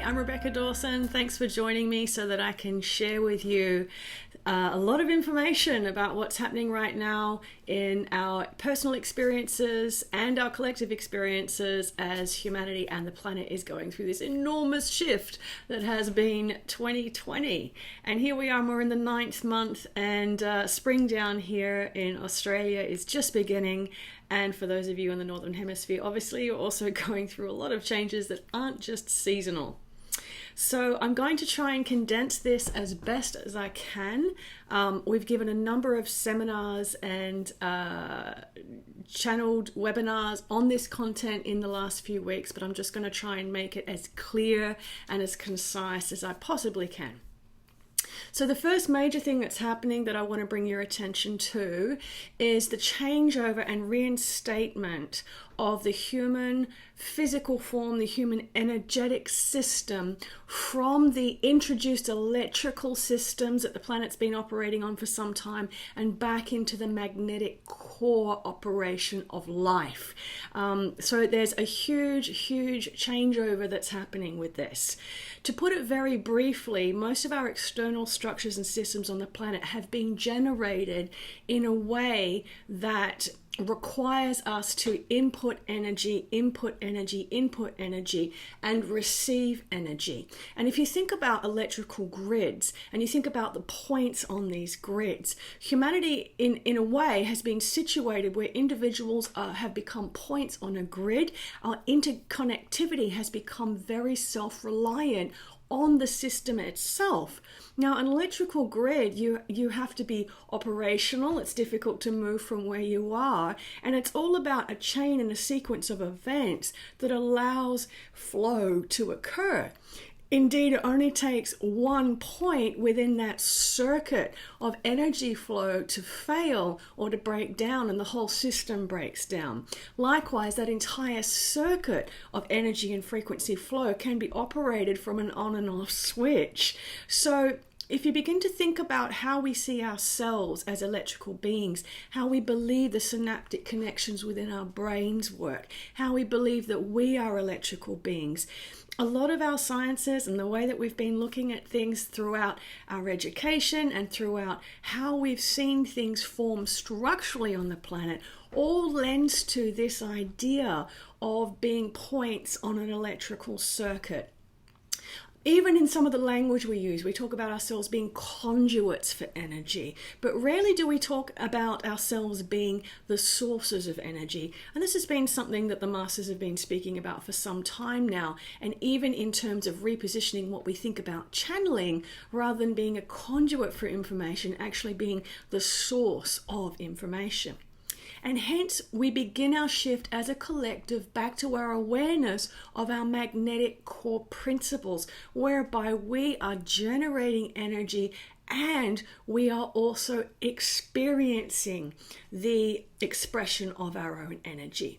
I'm Rebecca Dawson. Thanks for joining me so that I can share with you a lot of information about what's happening right now in our personal experiences and our collective experiences as humanity and the planet is going through this enormous shift that has been 2020. And here we are, we're in the 9th month, and spring down here in Australia is just beginning. And for those of you in the Northern Hemisphere, obviously you're also going through a lot of changes that aren't just seasonal. So I'm going to try and condense this as best as I can. We've given a number of seminars and channeled webinars on this content in the last few weeks, but I'm just going to try and make it as clear and as concise as I possibly can. So the first major thing that's happening that I want to bring your attention to is the changeover and reinstatement of the human physical form, the human energetic system, from the introduced electrical systems that the planet's been operating on for some time and back into the magnetic core operation of life. So there's a huge changeover that's happening with this. To put it very briefly, most of our external structures and systems on the planet have been generated in a way that requires us to input energy, and receive energy. And if you think about electrical grids and you think about the points on these grids, humanity in a way has been situated where individuals have become points on a grid. Our interconnectivity has become very self-reliant on the system itself. Now, an electrical grid, you have to be operational. It's difficult to move from where you are, and it's all about a chain and a sequence of events that allows flow to occur. Indeed, it only takes one point within that circuit of energy flow to fail or to break down, and the whole system breaks down. Likewise, that entire circuit of energy and frequency flow can be operated from an on and off switch. So if you begin to think about how we see ourselves as electrical beings, how we believe the synaptic connections within our brains work, how we believe that we are electrical beings, a lot of our sciences and the way that we've been looking at things throughout our education and throughout how we've seen things form structurally on the planet all lends to this idea of being points on an electrical circuit. Even in some of the language we use, we talk about ourselves being conduits for energy, but rarely do we talk about ourselves being the sources of energy. And this has been something that the masters have been speaking about for some time now, and even in terms of repositioning what we think about channeling, rather than being a conduit for information, actually being the source of information. And hence, we begin our shift as a collective back to our awareness of our magnetic core principles, whereby we are generating energy and we are also experiencing the expression of our own energy.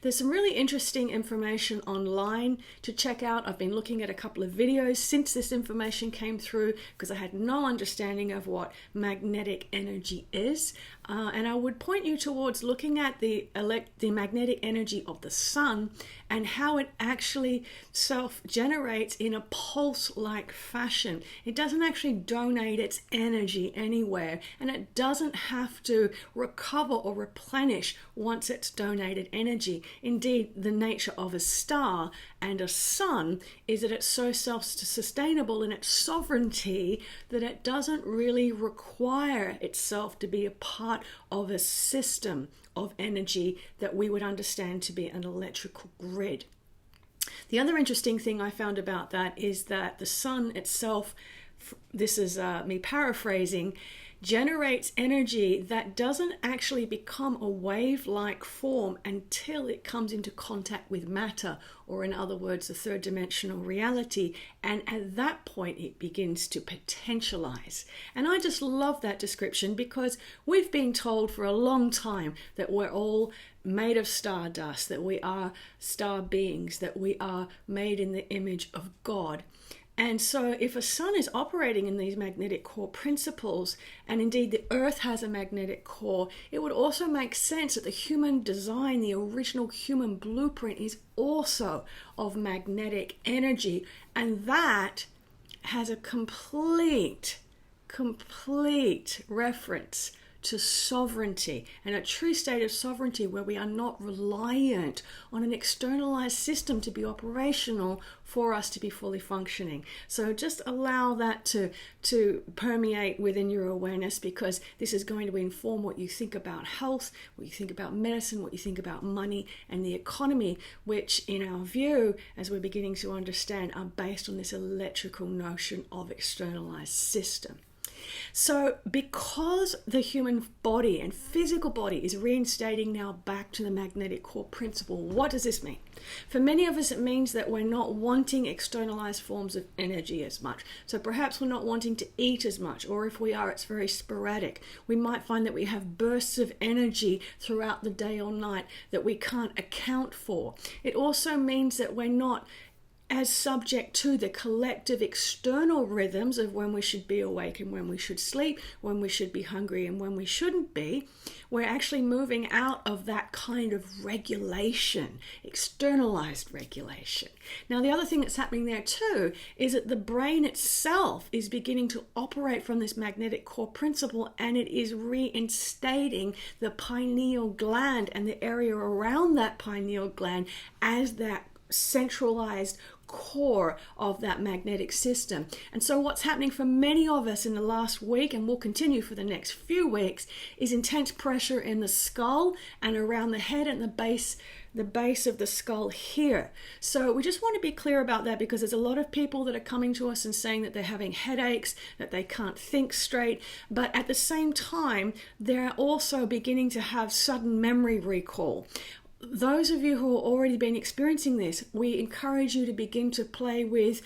There's some really interesting information online to check out. I've been looking at a couple of videos since this information came through because I had no understanding of what magnetic energy is. And I would point you towards looking at the magnetic energy of the sun and how it actually self-generates in a pulse-like fashion. It doesn't actually donate its energy anywhere, and it doesn't have to recover or replenish once it's donated energy. Indeed, the nature of a star and a sun is that it's so self-sustainable in its sovereignty that it doesn't really require itself to be a part of a system of energy that we would understand to be an electrical grid. The other interesting thing I found about that is that the sun itself, this is me paraphrasing, generates energy that doesn't actually become a wave-like form until it comes into contact with matter, or in other words, the third dimensional reality. And at that point, it begins to potentialize. And I just love that description because we've been told for a long time that we're all made of stardust, that we are star beings, that we are made in the image of God. And so if a sun is operating in these magnetic core principles, and indeed the earth has a magnetic core, it would also make sense that the human design, the original human blueprint, is also of magnetic energy. And that has a complete reference to sovereignty, and a true state of sovereignty where we are not reliant on an externalized system to be operational for us to be fully functioning. So just allow that to permeate within your awareness, because this is going to inform what you think about health, what you think about medicine, what you think about money and the economy, which in our view, as we're beginning to understand, are based on this electrical notion of externalized system. So because the human body and physical body is reinstating now back to the magnetic core principle, what does this mean? For many of us, it means that we're not wanting externalized forms of energy as much. So perhaps we're not wanting to eat as much, or if we are, it's very sporadic. We might find that we have bursts of energy throughout the day or night that we can't account for. It also means that we're not as subject to the collective external rhythms of when we should be awake and when we should sleep, when we should be hungry and when we shouldn't be. We're actually moving out of that kind of regulation, externalized regulation. Now, the other thing that's happening there too is that the brain itself is beginning to operate from this magnetic core principle, and it is reinstating the pineal gland and the area around that pineal gland as that centralized core of that magnetic system. And so what's happening for many of us in the last week, and will continue for the next few weeks, is intense pressure in the skull and around the head and the base of the skull here. So we just want to be clear about that, because there's a lot of people that are coming to us and saying that they're having headaches, that they can't think straight, but at the same time they're also beginning to have sudden memory recall. Those of you who have already been experiencing this, we encourage you to begin to play with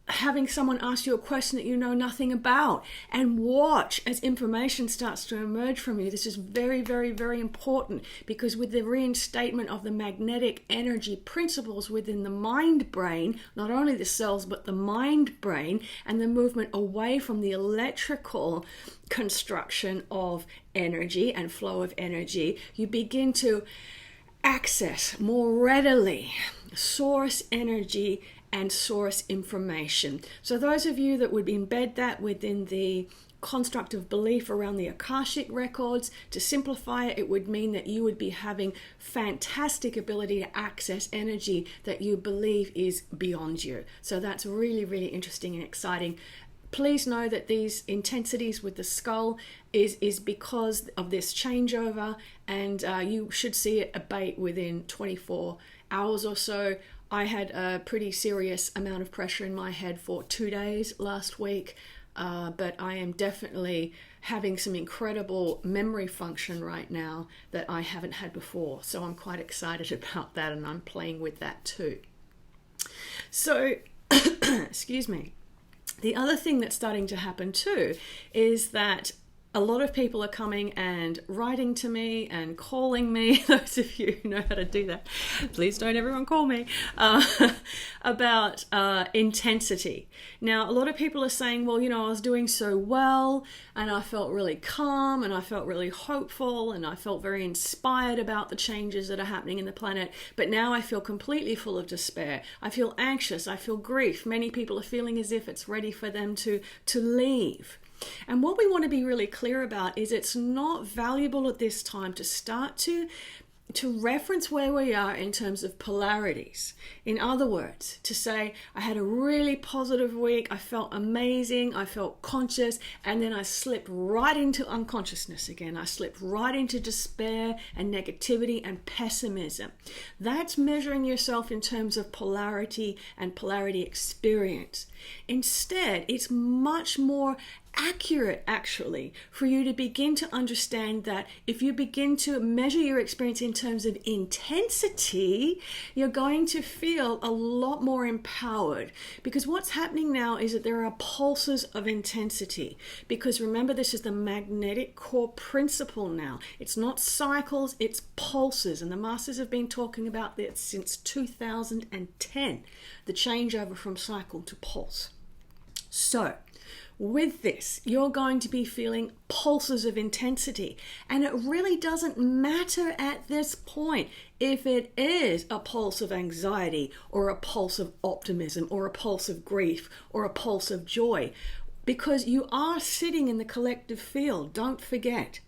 having someone ask you a question that you know nothing about, and watch as information starts to emerge from you. This is very, very, very important, because with the reinstatement of the magnetic energy principles within the mind brain, not only the cells but the mind brain, and the movement away from the electrical construction of energy and flow of energy, you begin to access more readily source energy and source information. So those of you that would embed that within the construct of belief around the Akashic records, to simplify it, it would mean that you would be having fantastic ability to access energy that you believe is beyond you. So that's really, really interesting and exciting. Please know that these intensities with the skull is because of this changeover, and you should see it abate within 24 hours or so. I had a pretty serious amount of pressure in my head for 2 days last week, but I am definitely having some incredible memory function right now that I haven't had before. So I'm quite excited about that, and I'm playing with that too. So, excuse me. The other thing that's starting to happen too is that a lot of people are coming and writing to me and calling me. Those of you who know how to do that, please don't everyone call me, about intensity. Now, a lot of people are saying, well, you know, I was doing so well and I felt really calm and I felt really hopeful and I felt very inspired about the changes that are happening in the planet. But now I feel completely full of despair. I feel anxious. I feel grief. Many people are feeling as if it's ready for them to leave. And what we want to be really clear about is it's not valuable at this time to start to reference where we are in terms of polarities. In other words, to say, I had a really positive week, I felt amazing, I felt conscious, and then I slipped right into unconsciousness again. I slipped right into despair and negativity and pessimism. That's measuring yourself in terms of polarity and polarity experience. Instead, it's much more accurate, actually, for you to begin to understand that if you begin to measure your experience in terms of intensity, you're going to feel a lot more empowered. Because what's happening now is that there are pulses of intensity. Because remember, this is the magnetic core principle now. It's not cycles, it's pulses. And the masters have been talking about this since 2010, the changeover from cycle to pulse. So, with this, you're going to be feeling pulses of intensity, and it really doesn't matter at this point if it is a pulse of anxiety or a pulse of optimism or a pulse of grief or a pulse of joy, because you are sitting in the collective field. Don't forget.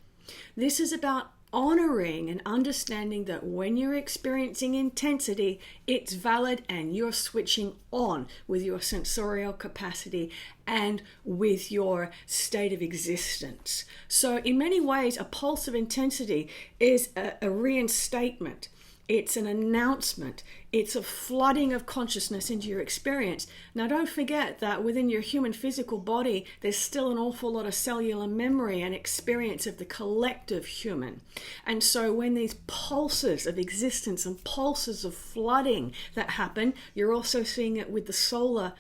This is about honoring and understanding that when you're experiencing intensity, it's valid and you're switching on with your sensorial capacity and with your state of existence. So in many ways, a pulse of intensity is a reinstatement. It's an announcement. It's a flooding of consciousness into your experience. Now, don't forget that within your human physical body, there's still an awful lot of cellular memory and experience of the collective human. And so when these pulses of existence and pulses of flooding that happen, you're also seeing it with the solar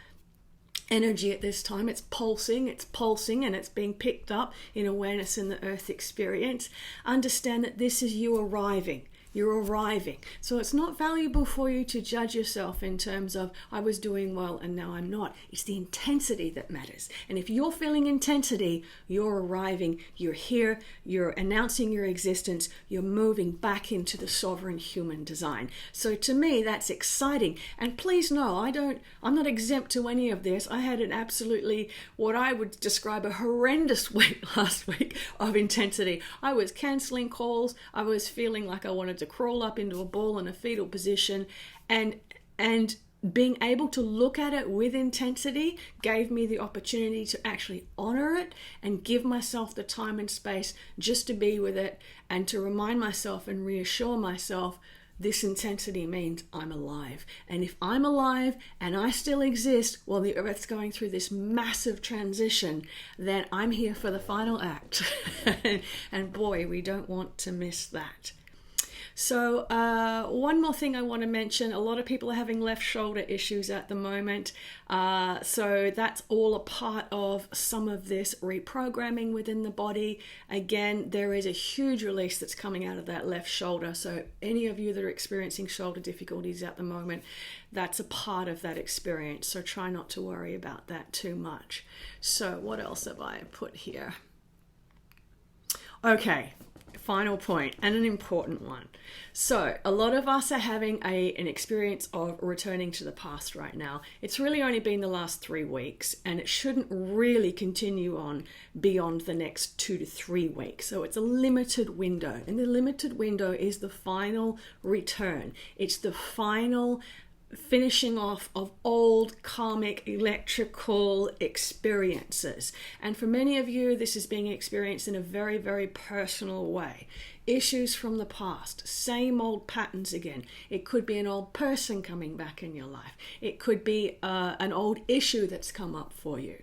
energy at this time. It's pulsing, and it's being picked up in awareness in the earth experience. Understand that this is you arriving. You're arriving. So it's not valuable for you to judge yourself in terms of, I was doing well and now I'm not. It's the intensity that matters. And if you're feeling intensity, you're arriving, you're here, you're announcing your existence, you're moving back into the sovereign human design. So to me, that's exciting. And please know, I'm not exempt to any of this. I had an absolutely, what I would describe a horrendous week last week of intensity. I was canceling calls. I was feeling like I wanted to crawl up into a ball in a fetal position, and being able to look at it with intensity gave me the opportunity to actually honor it and give myself the time and space just to be with it and to remind myself and reassure myself this intensity means I'm alive. And if I'm alive and I still exist while the earth's going through this massive transition, then I'm here for the final act. And boy, we don't want to miss that. So one more thing I want to mention, a lot of people are having left shoulder issues at the moment. So that's all a part of some of this reprogramming within the body. Again, there is a huge release that's coming out of that left shoulder. So any of you that are experiencing shoulder difficulties at the moment, that's a part of that experience. So try not to worry about that too much. So what else have I put here? Okay. Final point, and an important one. So a lot of us are having an experience of returning to the past right now. It's really only been the last 3 weeks, and it shouldn't really continue on beyond the next 2 to 3 weeks. So it's a limited window, and the limited window is the final return. It's the final finishing off of old karmic electrical experiences. And for many of you, this is being experienced in a very, very personal way. Issues from the past, same old patterns again. It could be an old person coming back in your life. It could be an old issue that's come up for you.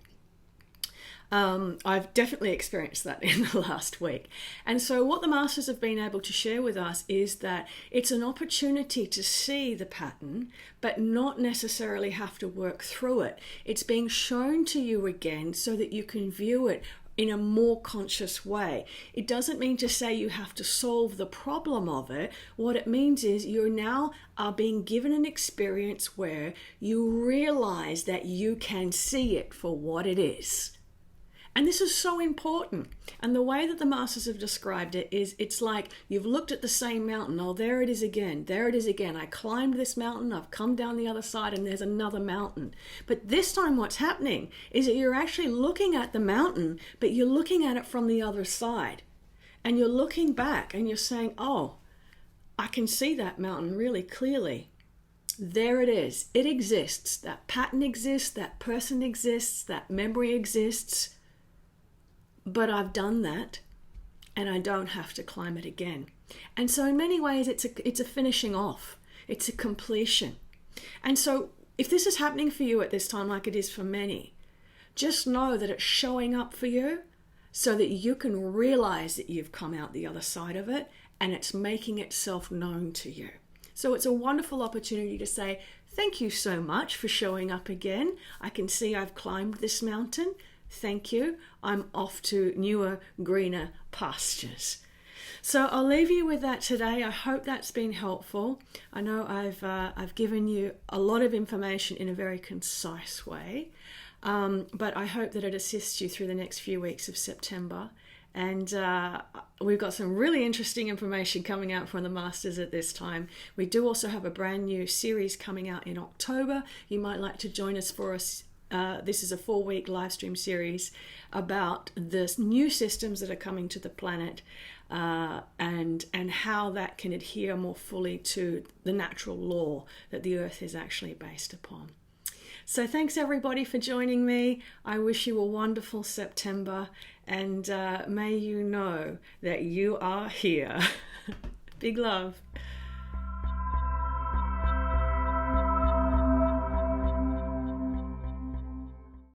I've definitely experienced that in the last week. And so what the masters have been able to share with us is that it's an opportunity to see the pattern, but not necessarily have to work through it. It's being shown to you again so that you can view it in a more conscious way. It doesn't mean to say you have to solve the problem of it. What it means is you're now being given an experience where you realize that you can see it for what it is. And this is so important. And the way that the masters have described it is, it's like you've looked at the same mountain. Oh, there it is again. There it is again. I climbed this mountain. I've come down the other side and there's another mountain. But this time what's happening is that you're actually looking at the mountain, but you're looking at it from the other side. And you're looking back and you're saying, oh, I can see that mountain really clearly. There it is. It exists. That pattern exists. That person exists. That memory exists. But I've done that and I don't have to climb it again. And so in many ways, it's a finishing off. It's a completion. And so if this is happening for you at this time, like it is for many, just know that it's showing up for you so that you can realize that you've come out the other side of it and it's making itself known to you. So it's a wonderful opportunity to say, thank you so much for showing up again. I can see I've climbed this mountain. Thank you. I'm off to newer, greener pastures. So I'll leave you with that today. I hope that's been helpful. I know I've given you a lot of information in a very concise way. But I hope that it assists you through the next few weeks of September. And we've got some really interesting information coming out from the Masters at this time. We do also have a brand new series coming out in October. You might like to join us for us. This is a 4-week live stream series about the new systems that are coming to the planet, and how that can adhere more fully to the natural law that the Earth is actually based upon. So thanks everybody for joining me. I wish you a wonderful September, and may you know that you are here. Big love.